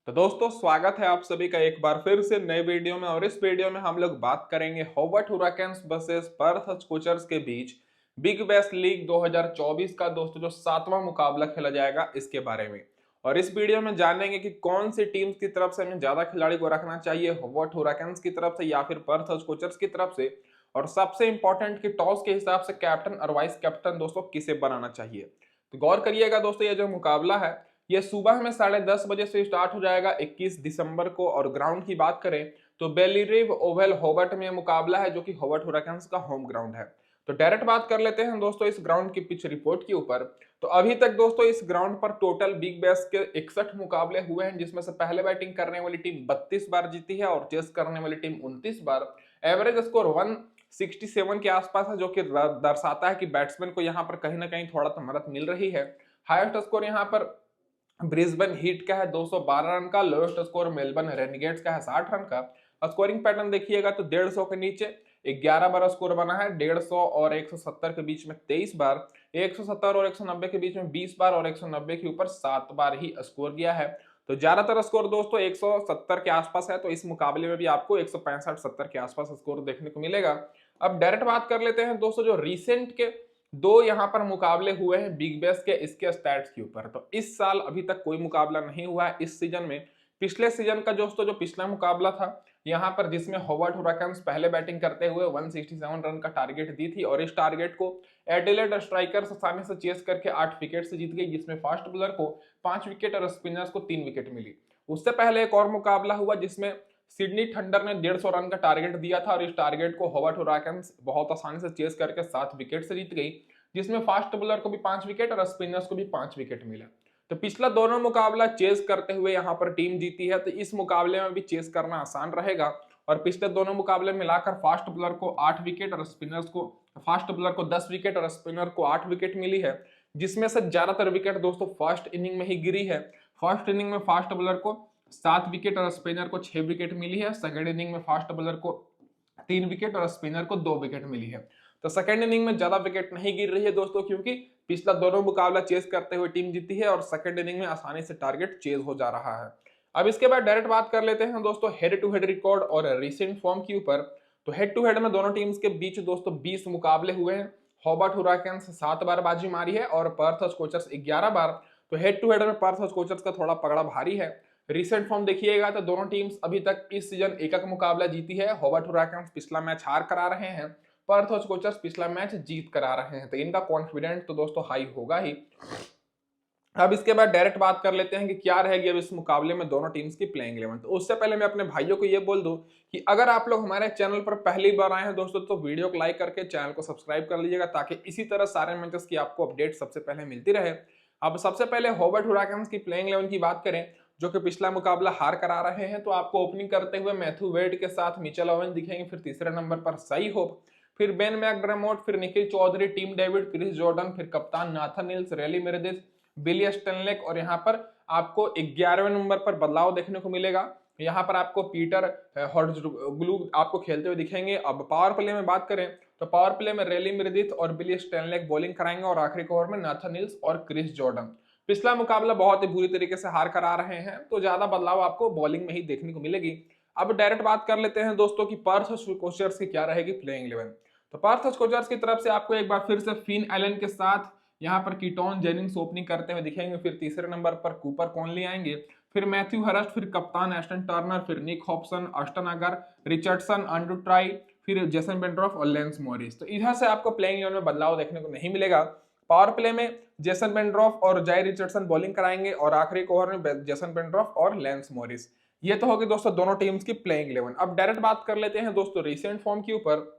तो दोस्तों स्वागत है आप सभी का एक बार फिर से नए वीडियो में। और इस वीडियो में हम लोग बात करेंगे होबार्ट हुराकेन्स वर्सेस पर्थ स्कोचर्स के बीच बिग बैश लीग 2024 का दोस्तों जो 7वां मुकाबला खेला जाएगा इसके बारे में। और इस वीडियो में जानेंगे कि कौन सी टीम्स की तरफ से हमें ज्यादा खिलाड़ी को रखना चाहिए, होबार्ट हुराकेन्स की तरफ से या फिर पर्थ स्कोचर्स की तरफ से। और सबसे इंपॉर्टेंट कि टॉस के हिसाब से कैप्टन और वाइस कैप्टन दोस्तों किसे बनाना चाहिए। तो गौर करिएगा दोस्तों, ये जो मुकाबला है ये सुबह में 10:30 बजे से स्टार्ट हो जाएगा 21 दिसंबर को। और ग्राउंड की बात करें तो बेलिरिव ओवल होबर्ट में मुकाबला है, जो कि होबर्ट हुराकेन्स का होम ग्राउंड है। तो डायरेक्ट बात कर लेते हैं दोस्तों इस ग्राउंड की पिच रिपोर्ट के ऊपर। तो अभी तक दोस्तों इस ग्राउंड पर टोटल बिग बैश के 61 मुकाबले हुए हैं, जिसमें से पहले बैटिंग करने वाली टीम 32 बार जीती है और चेस करने वाली टीम 29 बार। एवरेज स्कोर 167 के आसपास है, जो कि दर्शाता है कि बैट्समैन को यहाँ पर कहीं ना कहीं थोड़ा तो मदद मिल रही है। हाईएस्ट स्कोर यहाँ पर ब्रिस्बेन हीट का है 212 रन का। लोएस्ट स्कोर मेलबर्न रेनेगेट्स का है 60 रन का। स्कोरिंग पैटर्न देखिएगा तो 150 के नीचे 11 बार स्कोर बना है, 150 और 170 के बीच में 23 बार, 170 और 190 के बीच में 20 बार और 190 के ऊपर 7 बार ही स्कोर गया है। तो ज्यादातर स्कोर दोस्तों 170 के आसपास है, तो इस मुकाबले में भी आपको 165-70 के आसपास स्कोर देखने को मिलेगा। अब डायरेक्ट बात कर लेते हैं दोस्तों जो रिसेंट के दो यहाँ पर मुकाबले हुए हैं बिग बैश के इसके स्टैट्स के ऊपर। तो इस साल अभी तक कोई मुकाबला नहीं हुआ है इस सीजन में। पिछले सीजन का दोस्तों जो पिछला मुकाबला था यहाँ पर, जिसमें होबार्ट हुराकेन्स पहले बैटिंग करते हुए 167 रन का टारगेट दी थी, और इस टारगेट को एडिलेड स्ट्राइकर्स आसानी से चेस करके 8 विकेट से जीत गई, जिसमें फास्ट बॉलर को 5 विकेट और स्पिनर्स को 3 विकेट मिली। उससे पहले एक और मुकाबला हुआ जिसमें सिडनी थंडर ने 150 रन का टारगेट दिया था, और इस टारगेट को होबार्ट हुराकेन्स बहुत आसानी से चेस करके 7 विकेट से जीत गई, जिसमें फास्ट बॉलर को भी 5 विकेट और स्पिनर्स को भी 5 विकेट मिला। तो पिछला दोनों मुकाबला चेस करते हुए यहाँ पर टीम जीती है, तो इस मुकाबले में भी चेस करना आसान रहेगा। और पिछले दोनों मुकाबले मिलाकर फास्ट बॉलर को 8 विकेट और स्पिनर्स को फास्ट बॉलर को 10 विकेट और स्पिनर को 8 विकेट मिली है, जिसमें से ज्यादातर विकेट दोस्तों फर्स्ट इनिंग में ही गिरी है। फर्स्ट इनिंग में फास्ट बॉलर को 7 विकेट और स्पिनर को 6 विकेट मिली है। सेकेंड इनिंग में फास्ट बॉलर को 3 विकेट और स्पिनर को 2 विकेट मिली है। तो सेकेंड इनिंग में ज्यादा विकेट नहीं गिर रही है दोस्तों, क्योंकि पिछला दोनों मुकाबला चेस करते हुए टीम जीती है, और सेकेंड इनिंग में आसानी से टारगेट चेज हो जा रहा है। अब इसके बाद डायरेक्ट बात कर लेते हैं दोस्तों हेड टू हेड रिकॉर्ड और रिसेंट फॉर्म के ऊपर। तो हेड टू हेड में दोनों टीम्स के बीच दोस्तों 20 मुकाबले हुए हैं। होबार्ट हुराकेन्स 7 बार बाजी मारी है और पर्थ स्कोचर्स 11 बार। तो हेड टू हेड में पर्थ स्कोचर्स का थोड़ा पकड़ा भारी है। रिसेंट फॉर्म देखिएगा तो दोनों टीम्स अभी तक इस सीजन एक मुकाबला जीती है। होबार्ट हुराकेन्स पिछला मैच हार करा रहे हैं, पर्थ स्कोचर्स पिछला मैच जीत करा रहे हैं, तो इनका कॉन्फिडेंस तो दोस्तों हाई होगा ही। अब इसके बाद डायरेक्ट बात कर लेते हैं कि क्या रहेगी अब इस मुकाबले में दोनों टीम्स की प्लेइंग 11। तो उससे पहले मैं अपने भाइयों को ये बोल दूं कि अगर आप लोग हमारे चैनल पर पहली बार आए हैं दोस्तों, तो वीडियो को लाइक करके चैनल को सब्सक्राइब कर लीजिएगा, ताकि इसी तरह सारे मैचेस की आपको अपडेट सबसे पहले मिलती रहे। अब सबसे पहले होबार्ट हुराकेन्स की प्लेइंग 11 की बात करें, जो कि पिछला मुकाबला हार करा रहे हैं, तो आपको ओपनिंग करते हुए मैथ्यू वेड के साथ मिचेल ओवेन दिखेंगे, फिर तीसरे नंबर पर सई होप, फिर बेन मैकडरमोट, फिर Nikhil Chaudhary, Tim David, Chris Jordan, फिर कप्तान Nathan Ellis, Riley Meredith, Billy Stanlake. और यहाँ पर आपको 11वें नंबर पर बदलाव देखने को मिलेगा। यहाँ पर आपको पीटर हॉर्जग्लू आपको खेलते हुए दिखेंगे। अब पावर प्ले में बात करें तो पावर प्ले में रैली मेरेदिथ और बिली स्टेनलेक बॉलिंग कराएंगे, और आखिरी ओवर में नाथन हिल्स और क्रिस जॉर्डन। पिछला मुकाबला बहुत ही बुरी तरीके से हार करा रहे हैं, तो ज्यादा बदलाव आपको बॉलिंग में ही देखने को मिलेगी। अब डायरेक्ट बात कर लेते हैं दोस्तों की पर्थ स्कोचर्स की क्या रहेगी प्लेइंग 11। तो पर्थ स्कोचर्स की तरफ से आपको एक बार फिर से फिन एलन के साथ यहाँ पर कीटोन जेनिंग्स ओपनिंग करते हुए दिखेंगे, फिर तीसरे नंबर पर कूपर कॉनली आएंगे, फिर मैथ्यू हरस्ट, फिर कप्तान एस्टन टर्नर, फिर निक हॉब्सन, अस्टन अगर, रिचर्डसन, एंड्रू टाई, फिर जेसन बेंड्रॉफ और लेंस मॉरिस। तो इधर से आपको प्लेइंग 11 में बदलाव देखने को नहीं मिलेगा। पावर प्ले में जेसन बेंड्रॉफ और जाय रिचर्डसन बॉलिंग कराएंगे, और आखिरी ओवर में जेसन बेंड्रॉफ और लेंस मॉरिस। ये तो होगी दोस्तों दोनों टीम्स की प्लेइंग 11। अब डायरेक्ट बात कर लेते हैं दोस्तों रिसेंट फॉर्म के ऊपर।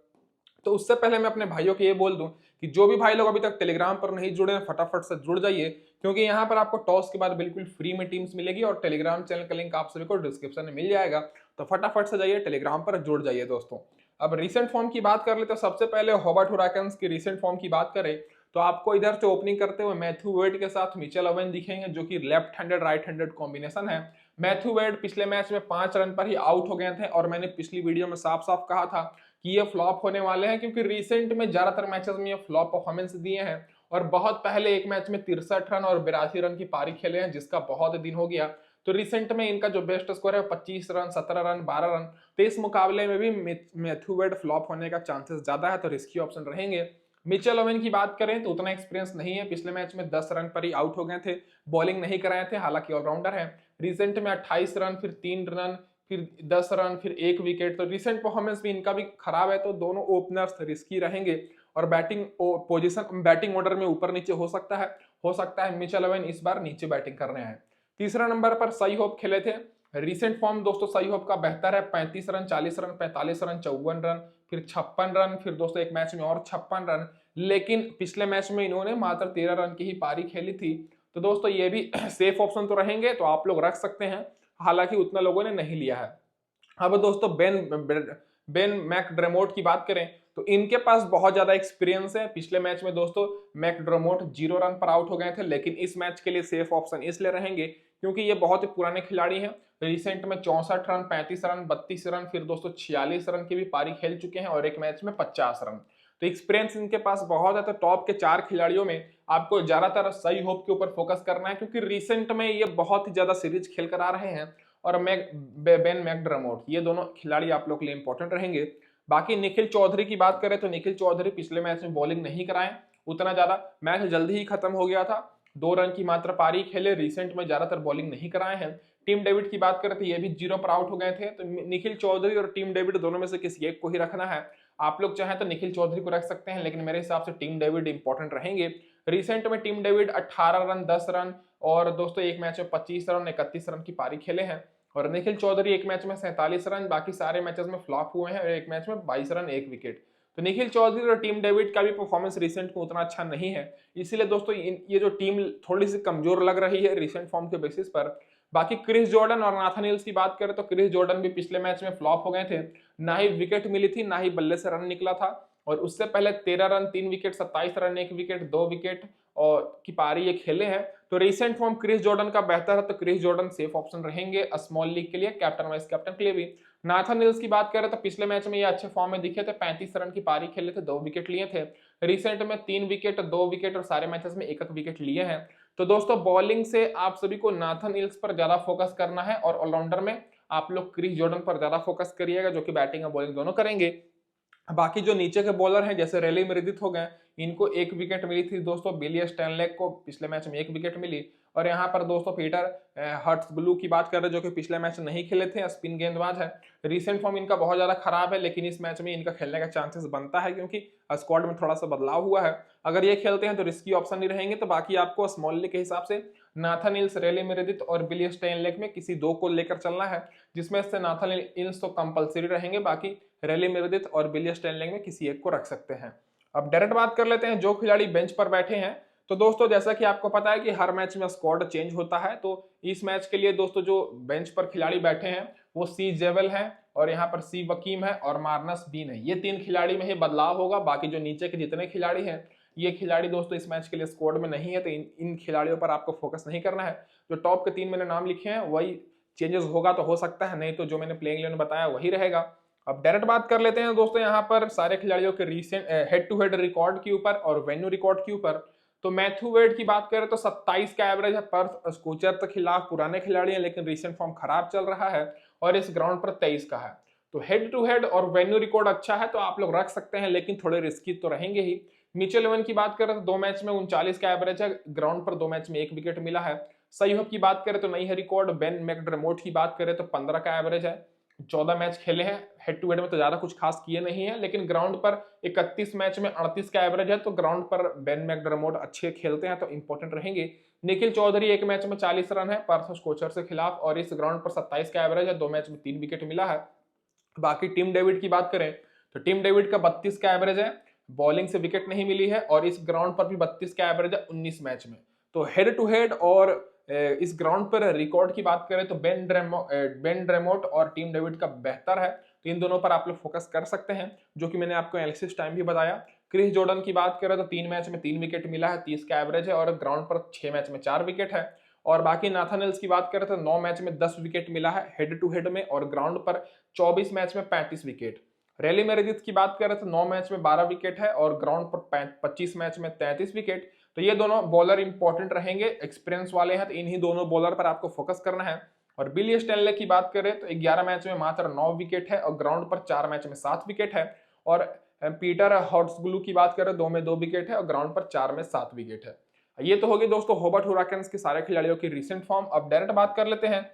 तो उससे पहले मैं अपने भाइयों को ये बोल दूं कि जो भी भाई लोग अभी तक टेलीग्राम पर नहीं जुड़े हैं, फटाफट से जुड़ जाइए, क्योंकि यहाँ पर आपको टॉस के बाद बिल्कुल फ्री में टीम्स मिलेगी, और टेलीग्राम चैनल का लिंक आप सभी को डिस्क्रिप्शन में मिल जाएगा। तो फटाफट से जाइए टेलीग्राम पर जुड़ जाइए दोस्तों। अब रिसेंट फॉर्म की बात कर लेते हैं। सबसे पहले होबार्ट हुराकेन्स की रिसेंट फॉर्म की बात करें तो आपको इधर से ओपनिंग करते हुए मैथ्यू वेड के साथ मिचेल ओवेन दिखेंगे, जो कि left handed right handed combination है। मैथ्यू वेड पिछले मैच में 5 रन पर ही आउट हो गए थे, और मैंने पिछली वीडियो में साफ साफ कहा था कि ये फ्लॉप होने वाले हैं, क्योंकि रिसेंट में ज्यादातर मैचेस में ये फ्लॉप परफॉर्मेंस दिए हैं। और बहुत पहले एक मैच में 63 रन और 82 रन की पारी खेले हैं, जिसका बहुत दिन हो गया। तो रिसेंट में इनका जो बेस्ट स्कोर है 25 रन, 17 रन, 12 रन। तो इस मुकाबले में भी मैथ्यू वेड फ्लॉप होने का चांसेस ज्यादा है, तो रिस्की ऑप्शन रहेंगे। मिचेल ओवेन की बात करें तो उतना एक्सपीरियंस नहीं है, पिछले मैच में 10 रन पर ही आउट हो गए थे, बॉलिंग नहीं कराए थे, हालांकि ऑलराउंडर है। रिसेंट में 28 रन, फिर 3 रन, फिर 10 रन, फिर 1 विकेट। तो रिसेंट परफॉर्मेंस भी इनका भी खराब है, तो दोनों ओपनर्स रिस्की रहेंगे और बैटिंग पोजीशन बैटिंग ऑर्डर में ऊपर नीचे हो सकता है मिचेल ओवेन इस बार नीचे बैटिंग कर रहे हैं। तीसरा नंबर पर सई होप खेले थे। रिसेंट फॉर्म दोस्तों सई होप का बेहतर है, 35 रन, 40 रन, 45 रन, 54 रन, फिर 56 रन, फिर दोस्तों एक मैच में और 56 रन। लेकिन पिछले मैच में इन्होंने मात्र 13 रन की ही पारी खेली थी। तो दोस्तों ये भी सेफ ऑप्शन तो रहेंगे, तो आप लोग रख सकते हैं, हालांकि उतना लोगों ने नहीं लिया है। अब दोस्तों बेन मैकडर्मोट की बात करें तो इनके पास बहुत ज्यादा एक्सपीरियंस है। पिछले मैच में दोस्तों मैकडर्मोट 0 रन पर आउट हो गए थे, लेकिन इस मैच के लिए सेफ ऑप्शन इसलिए रहेंगे क्योंकि ये बहुत ही पुराने खिलाड़ी हैं। रिसेंट में 64 रन, 35 रन, 32 रन, फिर दोस्तों 46 रन की भी पारी खेल चुके हैं और एक मैच में 50 रन। तो एक्सपीरियंस इनके पास बहुत है। तो टॉप के 4 खिलाड़ियों में आपको ज्यादातर सई होप के ऊपर फोकस करना है, क्योंकि रिसेंट में ये बहुत ही ज्यादा सीरीज खेल कर आ रहे हैं, और बेन मैकडर्मोट, ये दोनों खिलाड़ी आप लोग के लिए इंपॉर्टेंट रहेंगे। बाकी निखिल चौधरी की बात करें तो निखिल चौधरी पिछले मैच में बॉलिंग नहीं कराए उतना ज्यादा, मैच जल्दी ही खत्म हो गया था, 2 रन की मात्र पारी खेले, रिसेंट में ज्यादातर बॉलिंग नहीं कराए हैं। टीम डेविड की बात करें तो ये भी 0 पर आउट हो गए थे। तो निखिल चौधरी और टीम डेविड दोनों में से किसी एक को ही रखना है। आप लोग चाहें तो निखिल चौधरी को रख सकते हैं, लेकिन मेरे हिसाब से टीम डेविड इंपॉर्टेंट रहेंगे। रिसेंट में टीम डेविड 18 रन, 10 रन और दोस्तों एक मैच में 25 रन, 31 रन की पारी खेले हैं, और निखिल चौधरी एक मैच में 47 रन, बाकी सारे मैचेस में फ्लॉप हुए हैं, और एक मैच में 22 रन, 1 विकेट। तो निखिल चौधरी और टीम डेविड का भी परफॉर्मेंस रिसेंट में उतना अच्छा नहीं है, इसीलिए दोस्तों ये जो टीम थोड़ी सी कमजोर लग रही है रिसेंट फॉर्म के बेसिस पर। बाकी क्रिस जॉर्डन और नाथन हिल्स की बात करें तो क्रिस जॉर्डन भी पिछले मैच में फ्लॉप हो गए थे, ना ही विकेट मिली थी, ना ही बल्ले से रन निकला था, और उससे पहले 13 run, 3 wicket, 27 run, 1 wicket, 2 wicket और की पारी ये खेले हैं। तो रिसेंट फॉर्म क्रिस जॉर्डन का बेहतर है, तो क्रिस जॉर्डन सेफ ऑप्शन रहेंगे स्मॉल लीग के लिए, कैप्टन वाइस कैप्टन के लिए भी। नाथन हिल्स की बात करें तो पिछले मैच में ये अच्छे फॉर्म में दिखे थे, 35 रन की पारी खेले थे, 2 विकेट लिए थे। रिसेंट में 3 विकेट, 2 विकेट और सारे मैचेस में 1 विकेट लिए हैं। तो दोस्तों बॉलिंग से आप सभी को नाथन हिल्स पर ज्यादा फोकस करना है, और ऑलराउंडर में आप लोग क्रिस जॉर्डन पर ज्यादा फोकस करिएगा, जो कि बैटिंग और बॉलिंग दोनों करेंगे। बाकी जो नीचे के बॉलर हैं जैसे रेली मेरिदिथ हो गए, इनको 1 विकेट मिली थी दोस्तों, बिली स्टैनलेक को पिछले मैच में 1 विकेट मिली। और यहाँ पर दोस्तों पीटर हर्ट्सब्लू की बात कर रहे हैं, जो कि पिछले मैच नहीं खेले थे, स्पिन गेंदबाज है। रिसेंट फॉर्म इनका बहुत ज्यादा खराब है, लेकिन इस मैच में इनका खेलने का चांसेस बनता है, क्योंकि स्क्वाड में थोड़ा सा बदलाव हुआ है। अगर ये खेलते हैं तो रिस्की ऑप्शन नहीं रहेंगे। तो बाकी आपको स्मॉल लीग के हिसाब से नाथन हिल्स, रेली मेरिदिथ और बिली स्टैनलेक में किसी 2 को लेकर चलना है, जिसमें से नाथन हिल्स तो कंपलसरी रहेंगे, बाकी रेली मेरिदिथ और बिली स्टैनलेक में किसी एक को रख सकते हैं। अब डायरेक्ट बात कर लेते हैं जो खिलाड़ी बेंच पर बैठे हैं। तो दोस्तों जैसा कि आपको पता है कि हर मैच में स्क्वाड चेंज होता है, तो इस मैच के लिए दोस्तों जो बेंच पर खिलाड़ी बैठे हैं वो सी जेवल है, और यहाँ पर सी वकीम है और मार्नस बीन है। ये 3 खिलाड़ी में ही बदलाव होगा, बाकी जो नीचे के जितने खिलाड़ी हैं ये खिलाड़ी दोस्तों इस मैच के लिए स्क्वाड में नहीं है, तो इन खिलाड़ियों पर आपको फोकस नहीं करना है। जो टॉप के 3 मैंने नाम लिखे हैं वही चेंजेस होगा तो हो सकता है, नहीं तो जो मैंने प्लेइंग 11 बताया वही रहेगा। अब डायरेक्ट बात कर लेते हैं दोस्तों यहाँ पर सारे खिलाड़ियों के recent head to head record के ऊपर और वेन्यू रिकॉर्ड के ऊपर। तो मैथ्यू वेड की बात करें तो 27 का एवरेज है, पर्थ स्कोचर के खिलाफ पुराने खिलाड़ी हैं, लेकिन रिसेंट फॉर्म खराब चल रहा है, और इस ग्राउंड पर 23 का है। तो हेड टू हेड और वेन्यू रिकॉर्ड अच्छा है, तो आप लोग रख सकते हैं, लेकिन थोड़े रिस्की तो रहेंगे ही। मिचेल ओवेन की बात करें तो 2 मैच में 39 का एवरेज है, ग्राउंड पर 2 मैच में 1 विकेट मिला है। सही होप की बात करें तो नहीं है रिकॉर्ड। बेन मैकडर्मोट की बात करें तो 15 का एवरेज है, 14 मैच खेले हैं, हेड टू हेड में तो ज्यादा कुछ खास किए नहीं है, लेकिन ग्राउंड पर 31 मैच में 38 का एवरेज है, तो ग्राउंड पर बेन मैकडर्मोट अच्छे खेलते हैं, तो इंपॉर्टेंट रहेंगे। निखिल चौधरी एक मैच में 40 रन है पर्थ स्कोचर से खिलाफ, और इस ग्राउंड पर 27 का एवरेज है, 2 मैच में 3 विकेट मिला है। बाकी टीम डेविड की बात करें तो टीम डेविड का 32 का एवरेज है, बॉलिंग से विकेट नहीं मिली है, और इस ग्राउंड पर भी 32 का एवरेज है 19 मैच में। तो हेड टू हेड और इस ग्राउंड पर रिकॉर्ड की बात करें तो बेन ड्रेमोट और टीम डेविड का बेहतर है, तो इन दोनों पर आप लोग फोकस कर सकते हैं, जो कि मैंने आपको एनालिसिस टाइम भी बताया। क्रिस जॉर्डन की बात करें तो 3 मैच में 3 विकेट मिला है, 30 का एवरेज है, और ग्राउंड पर 6 मैच में 4 विकेट है। और बाकी नाथन हिल्स की बात करें तो 9 मैच में 10 विकेट मिला है हेड टू हेड में, और ग्राउंड पर 24 मैच में 35 विकेट। रेली मेरिदिथ की बात करें तो 9 मैच में 12 विकेट है, और ग्राउंड पर 25 मैच में 33 विकेट। तो ये दोनों बॉलर इंपॉर्टेंट रहेंगे, एक्सपीरियंस वाले हैं, तो इन्हीं दोनों बॉलर पर आपको फोकस करना है। और बिली स्टैनले की बात करें तो 11 मैच में मात्र 9 विकेट है और ग्राउंड पर 4 मैच में 7 विकेट है। और पीटर हॉर्ट्सग्लू की बात करें 2 में 2 विकेट है और ग्राउंड पर 4 में 7 विकेट है। ये तो होगी दोस्तों होबार्ट हुराकेन्स के सारे खिलाड़ियों की रिसेंट फॉर्म। अब डायरेक्ट बात कर लेते हैं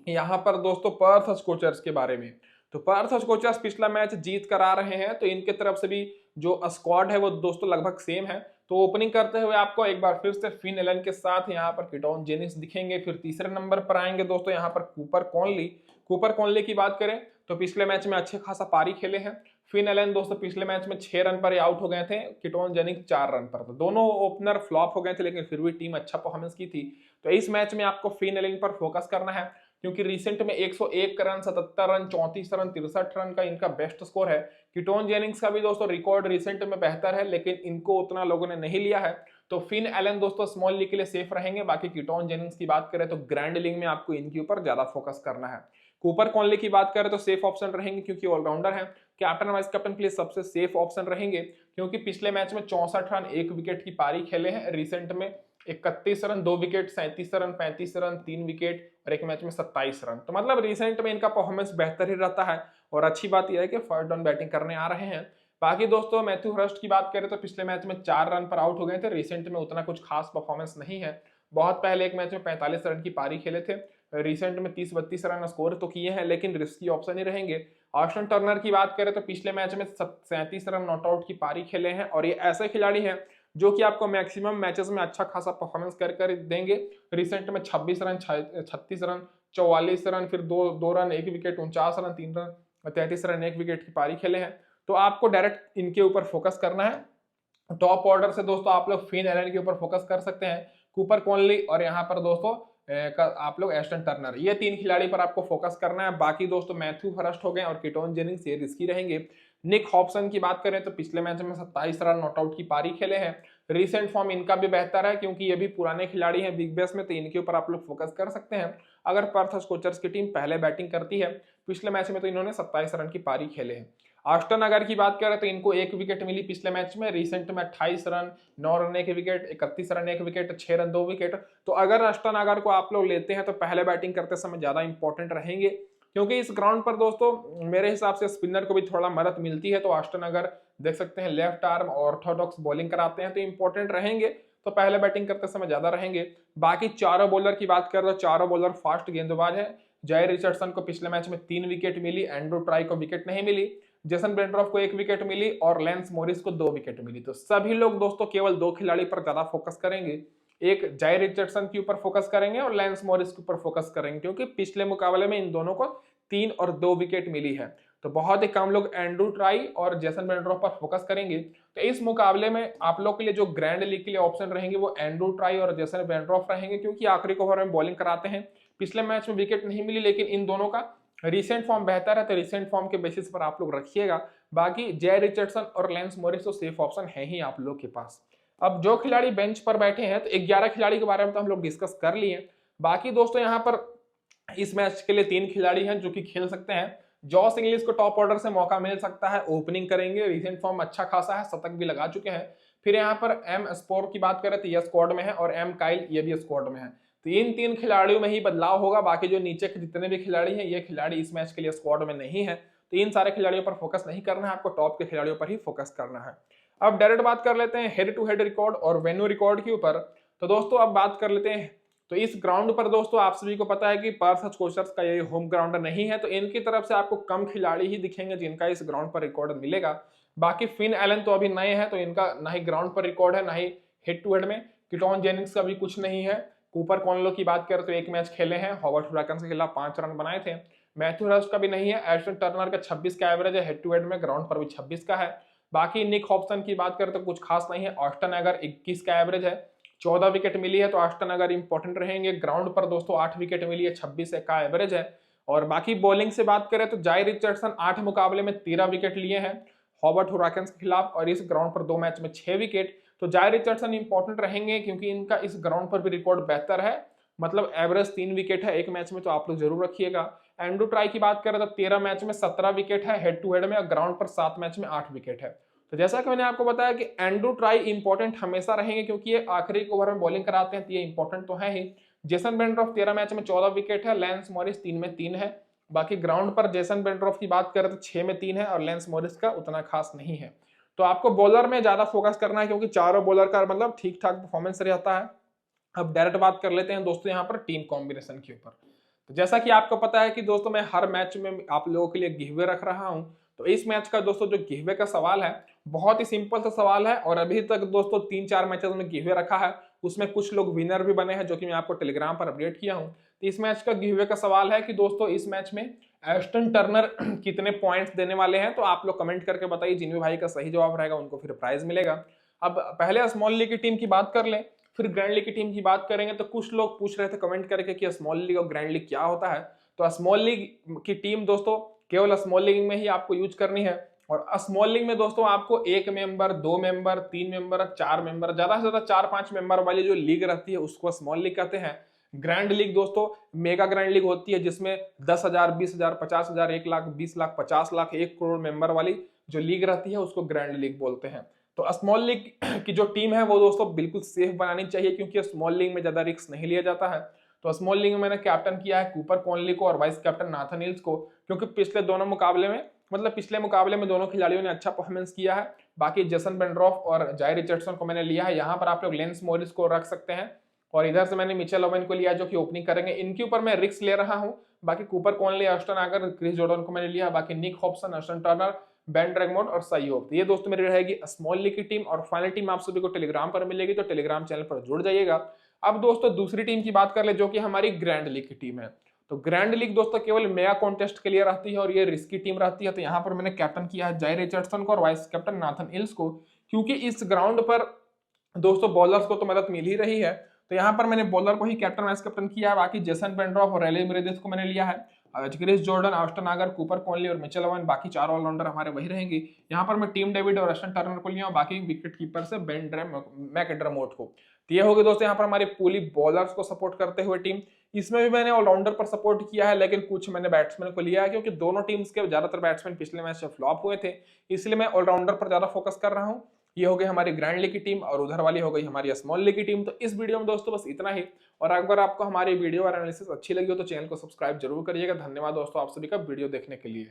यहाँ पर दोस्तों पर्थ स्कोचर्स के बारे में। तो पर्थ स्कोचर्स पिछला मैच जीत कर आ रहे हैं, तो इनके तरफ से भी जो स्क्वाड है वो दोस्तों लगभग सेम है। तो ओपनिंग करते हुए आपको एक बार फिर से फिन एलन के साथ यहाँ पर कीटोन जेनिंग्स दिखेंगे। फिर तीसरे नंबर पर आएंगे दोस्तों यहाँ पर कूपर कॉनली। कूपर कॉनली की बात करें तो पिछले मैच में अच्छे खासा पारी खेले हैं। फिन एलन दोस्तों पिछले मैच में 6 रन पर आउट हो गए थे, कीटोन जेनिंग्स 4 रन पर। तो दोनों ओपनर फ्लॉप हो गए थे, लेकिन फिर भी टीम अच्छा परफॉर्मेंस की थी। तो इस मैच में आपको फिन एलन पर फोकस करना है, क्योंकि रिसेंट में 101 रन, 77 रन, 34 रन, 63 रन का इनका बेस्ट स्कोर है। कीटोन जेनिंग्स का भी दोस्तों रिकॉर्ड रिसेंट में बेहतर है, लेकिन इनको उतना लोगों ने नहीं लिया है। तो फिन एलन दोस्तों स्मॉल लीग के लिए सेफ रहेंगे। बाकी कीटोन जेनिंग्स की बात करें तो ग्रैंड लीग में आपको इनके ऊपर ज्यादा फोकस करना है। कूपर कॉनली की बात करें तो सेफ ऑप्शन रहेंगे, क्योंकि ऑलराउंडर है। कैप्टन वाइस कैप्टन के लिए सबसे सेफ ऑप्शन रहेंगे, क्योंकि पिछले मैच में 64 रन 1 विकेट की पारी खेले हैं। रिसेंट में 31 run 2 wicket, 37 run 35 run 3 wicket और एक मैच में 27 रन। तो मतलब रिसेंट में इनका परफॉर्मेंस बेहतर ही रहता है। और अच्छी बात यह है कि फर्स्ट डाउन बैटिंग करने आ रहे हैं। बाकी दोस्तों मैथ्यू हर्स्ट की बात करें तो पिछले मैच में 4 रन पर आउट हो गए थे। रिसेंट में उतना कुछ खास परफॉर्मेंस नहीं है। बहुत पहले एक मैच में 45 रन की पारी खेले थे। रिसेंट में 30-32 रन स्कोर तो किए हैं, लेकिन रिस्की ऑप्शन ही रहेंगे। ऑस्टन टर्नर की बात करें तो पिछले मैच में 37 रन नॉट आउट की पारी खेले हैं, और ये ऐसे खिलाड़ी हैं जो कि आपको मैक्सिमम मैचेस में अच्छा खासा परफॉर्मेंस कर देंगे। रिसेंट में 26 रन, 36 रन, 44 रन, फिर 2 run 1 wicket, 49 run 3 run, 33 run 1 wicket की पारी खेले हैं। तो आपको डायरेक्ट इनके ऊपर फोकस करना है। टॉप ऑर्डर से दोस्तों आप लोग फिन एलन के ऊपर फोकस कर सकते हैं, कूपर कॉनली और यहाँ पर दोस्तों आप लोग एस्टन टर्नर, ये 3 खिलाड़ी पर आपको फोकस करना है। बाकी दोस्तों मैथ्यू हर्स्ट हो गए और कीटोन जेनिंग्स ये रिस्की रहेंगे। निक हॉब्सन की बात करें तो पिछले मैच में 27 रन नॉट आउट की पारी खेले हैं। रिसेंट फॉर्म इनका भी बेहतर है, क्योंकि ये भी पुराने खिलाड़ी हैं बिग बैश में, तो इनके ऊपर आप लोग फोकस कर सकते हैं अगर पर्थ स्कोचर्स की टीम पहले बैटिंग करती है। पिछले मैच में तो इन्होंने 27 रन की पारी खेले हैं। ऑस्टन अगर की बात करें तो इनको 1 विकेट मिली पिछले मैच में। रिसेंट में 28 run 9 run 1 wicket, 31 run 1 wicket, 6 run 2 wicket. तो अगर ऑस्टन अगर को आप लोग लेते हैं तो पहले बैटिंग करते समय ज्यादा इंपॉर्टेंट रहेंगे, क्योंकि इस ग्राउंड पर दोस्तों मेरे हिसाब से स्पिनर को भी थोड़ा मदद मिलती है। तो ऑस्टन अगर देख सकते हैं लेफ्ट आर्म ऑर्थोडॉक्स बॉलिंग कराते हैं तो इंपॉर्टेंट रहेंगे, तो पहले बैटिंग करते समय ज्यादा रहेंगे। बाकी चारों बॉलर की बात करें तो चारों बॉलर फास्ट गेंदबाज है। जय रिचर्डसन को पिछले मैच में 3 विकेट मिली, एंड्रू ट्राई को विकेट नहीं मिली, जेसन बेंड्रॉफ को 1 विकेट मिली और लेंस मॉरिस को 2 विकेट मिली। तो सभी लोग दोस्तों केवल 2 खिलाड़ी पर ज्यादा फोकस करेंगे, एक जय रिचर्डसन के ऊपर फोकस करेंगे और लेंस मॉरिस के ऊपर फोकस करेंगे, क्योंकि पिछले मुकाबले में इन दोनों को 3 और 2 विकेट मिली है। तो बहुत ही कम लोग एंड्रू ट्राई और जेसन बेंड्रॉफ पर फोकस करेंगे। तो इस मुकाबले में आप लोग के लिए जो ग्रैंड लीग के लिए ऑप्शन रहेंगे वो एंड्रू ट्राई और जेसन बेंड्रॉफ रहेंगे, क्योंकि आखिरी ओवर में बॉलिंग कराते हैं। पिछले मैच में विकेट नहीं मिली, लेकिन इन दोनों का रिसेंट फॉर्म बेहतर है, तो रिसेंट फॉर्म के बेसिस पर आप लोग रखिएगा। बाकी जय रिचर्डसन और लेंस मॉरिस तो सेफ ऑप्शन है ही आप लोग के पास। अब जो खिलाड़ी बेंच पर बैठे हैं तो 11 खिलाड़ी के बारे में तो हम लोग डिस्कस कर लिए। बाकी दोस्तों यहाँ पर इस मैच के लिए 3 खिलाड़ी हैं जो कि खेल सकते हैं। जॉस इंग्लिश को टॉप ऑर्डर से मौका मिल सकता है, ओपनिंग करेंगे, रिसेंट फॉर्म अच्छा खासा है, शतक भी लगा चुके हैं। फिर यहाँ पर एम स्पोर की बात करें तो ये स्क्वाड में है और एम काइल ये भी स्क्वाड में है। तो इन 3 खिलाड़ियों में ही बदलाव होगा। बाकी जो नीचे के जितने भी खिलाड़ी हैं ये खिलाड़ी इस मैच के लिए स्क्वाड में नहीं है, तो इन सारे खिलाड़ियों पर फोकस नहीं करना है, आपको टॉप के खिलाड़ियों पर ही फोकस करना है। अब डायरेक्ट बात कर लेते हैं हेड टू हेड रिकॉर्ड और वेन्यू रिकॉर्ड के ऊपर। तो दोस्तों अब बात कर लेते हैं, तो इस ग्राउंड पर दोस्तों आप सभी को पता है कि पर्थ स्कोचर्स का ये होम ग्राउंड नहीं है, तो इनकी तरफ से आपको कम खिलाड़ी ही दिखेंगे जिनका इस ग्राउंड पर रिकॉर्ड मिलेगा। बाकी फिन एलन तो अभी नए हैं, तो इनका ना ही ग्राउंड पर रिकॉर्ड है ना ही हेड टू हेड में। कीटोन जेनिंग्स का भी कुछ नहीं है। कूपर कॉनलो की बात करें तो 1 मैच खेले हैं, हॉबार्ट हुराकेन्स के खिलाफ 5 रन बनाए थे। मैथ्यू हर्स्ट का भी नहीं है। एस्टन टर्नर का 26 का एवरेज है, हेड टू हेड में ग्राउंड पर भी 26 का है। बाकी निक हॉब्सन की बात करें तो कुछ खास नहीं है। ऑस्टन अगर 21 का एवरेज है, 14 विकेट मिली है, तो ऑस्टन अगर इंपॉर्टेंट रहेंगे। ग्राउंड पर दोस्तों 8 विकेट मिली है, 26 का एवरेज है। और बाकी बॉलिंग से बात करें तो जय रिचर्डसन 8 मुकाबले में 13 विकेट लिए हैं हॉबार्ट हुराकेन्स के खिलाफ, और इस ग्राउंड पर 2 मैच में 6 विकेट। तो जय रिचर्डसन इंपॉर्टेंट रहेंगे, क्योंकि इनका इस ग्राउंड पर भी रिकॉर्ड बेहतर है, मतलब एवरेज 3 विकेट है 1 मैच में, तो आप लोग जरूर रखिएगा। एंड्रू ट्राई की बात करें तो 13 मैच में 17 विकेट है हेड टू हेड में, और ग्राउंड पर 7 मैच में 8 विकेट है। तो जैसा कि मैंने आपको बताया कि एंड्रू ट्राई इंपॉर्टेंट हमेशा रहेंगे क्योंकि ये आखिरी ओवर में बॉलिंग कराते हैं, तो ये इंपॉर्टेंट तो है ही। जेसन बेंड्रॉफ 13 मैच में 14 विकेट है, लैंस मॉरिस 3 में 3 है। बाकी ग्राउंड पर जेसन बेंड्रॉफ की बात करें तो 6 में 3 है और लैंस मॉरिस का उतना खास नहीं है। तो आपको बॉलर में ज्यादा फोकस करना है क्योंकि चारों बॉलर का मतलब ठीक ठाक परफॉर्मेंस रहता है। अब डायरेक्ट बात कर लेते हैं दोस्तों यहाँ पर टीम कॉम्बिनेशन के ऊपर। तो जैसा कि आपको पता है कि दोस्तों मैं हर मैच में आप लोगों के लिए गिववे रख रहा हूं, तो इस मैच का दोस्तों जो गिववे का सवाल है बहुत ही सिंपल सा सवाल है और अभी तक दोस्तों 3-4 मैचेस में गिववे रखा है, उसमें कुछ लोग विनर भी बने हैं जो कि मैं आपको टेलीग्राम पर अपडेट किया हूं। तो इस मैच का गिववे का सवाल है कि दोस्तों इस मैच में एस्टन टर्नर कितने पॉइंट्स देने वाले हैं, तो आप लोग कमेंट करके बताइए, जिन भी भाई का सही जवाब रहेगा उनको फिर प्राइज मिलेगा। अब पहले स्मॉल लीग की टीम की बात कर लें, फिर ग्रैंड लीग की टीम की बात करेंगे। तो कुछ लोग पूछ रहे थे कमेंट करके कि स्मॉल लीग और ग्रैंड लीग क्या होता है। तो स्मॉल लीग की टीम दोस्तों केवल स्मॉल लीग में ही आपको यूज करनी है और स्मॉल लीग में दोस्तों आपको 1 मेंबर, 2 मेंबर, 3 मेंबर, 4 मेंबर, ज्यादा से ज्यादा 4-5 मेंबर वाली जो लीग रहती है उसको स्मॉल लीग कहते हैं। ग्रैंड लीग दोस्तों मेगा ग्रैंड लीग होती है जिसमें 10,000, 20,000, 50,000, 1 लाख, 20 लाख, 50 लाख, 1 करोड़ मेंबर वाली जो लीग रहती है उसको ग्रैंड लीग बोलते हैं। तो स्मॉल लीग की जो टीम है वो दोस्तों बिल्कुल सेफ बनानी चाहिए क्योंकि स्मॉल लीग में ज्यादा रिस्क नहीं लिया जाता है। तो स्मॉल लीग में मैंने कैप्टन किया है कूपर कॉनली को और वाइस कैप्टन नाथन हिल्स को, क्योंकि पिछले मुकाबले में दोनों खिलाड़ियों ने अच्छा परफॉर्मेंस किया है। बाकी जेसन बेंड्रॉफ और जाय रिचर्डसन को मैंने लिया है, यहाँ पर आप लोग लेंस मॉरिस को रख सकते हैं और इधर से मैंने मिचेल ओवेन को लिया जो कि ओपनिंग करेंगे। इनके ऊपर मैं रिस्क ले रहा हूँ। बाकी Cooper Connolly, Ashton Agar, Chris Jordan को मैंने लिया, बाकी Nick Hobson, Ashton Turner, Ben ड्रैगमोंट और साइयोब। तो ये दोस्तों मेरी रहेगी स्मॉल लीग की टीम और फाइनल टीम आप सभी को टेलीग्राम पर मिलेगी, तो टेलीग्राम चैनल पर जुड़ जाइएगा। अब दोस्तों दूसरी टीम की बात कर ले जो कि हमारी ग्रैंड लीग की टीम है। तो ग्रैंड लीग दोस्तों केवल मेगा कॉन्टेस्ट के लिए रहती है और ये रिस्की टीम रहती है। तो यहाँ पर मैंने कैप्टन किया है जाय रिचर्डसन को और वाइस कैप्टन नाथन हिल्स को, क्योंकि इस ग्राउंड पर दोस्तों बॉलर्स को तो मदद मिल ही रही है। तो यहाँ पर मैंने बॉलर को ही कैप्टन वाइस कैप्टन किया है। बाकी जेसन बेंड्रॉफ और रेले मेरेदिस को मैंने लिया है, Chris Jordan, Ashton Agar, Cooper Connolly और मिचेल ओवेन, बाकी चार ऑलराउंडर हमारे वही रहेंगे। यहाँ पर मैं टीम डेविड और एस्टन टर्नर को लिया और बाकी विकेट कीपर से बेन मैकडेरमोट को। तो ये होगी दोस्तों यहाँ पर हमारी पूरी बॉलर्स को सपोर्ट करते हुए टीम। इसमें भी मैंने ऑलराउंडर पर सपोर्ट किया है लेकिन कुछ मैंने बैट्समैन को लिया है क्योंकि दोनों टीम्स के ज्यादातर बैट्समैन पिछले मैच में फ्लॉप हुए थे, इसलिए मैं ऑलराउंडर पर ज्यादा फोकस कर रहा हूँ। ये हो गई हमारी ग्रैंड लीग की टीम और उधर वाली हो गई हमारी स्मॉल लीग की टीम। तो इस वीडियो में दोस्तों बस इतना ही, और अगर आपको हमारी वीडियो और एनालिसिस अच्छी लगी हो तो चैनल को सब्सक्राइब जरूर करिएगा। धन्यवाद दोस्तों आप सभी का वीडियो देखने के लिए।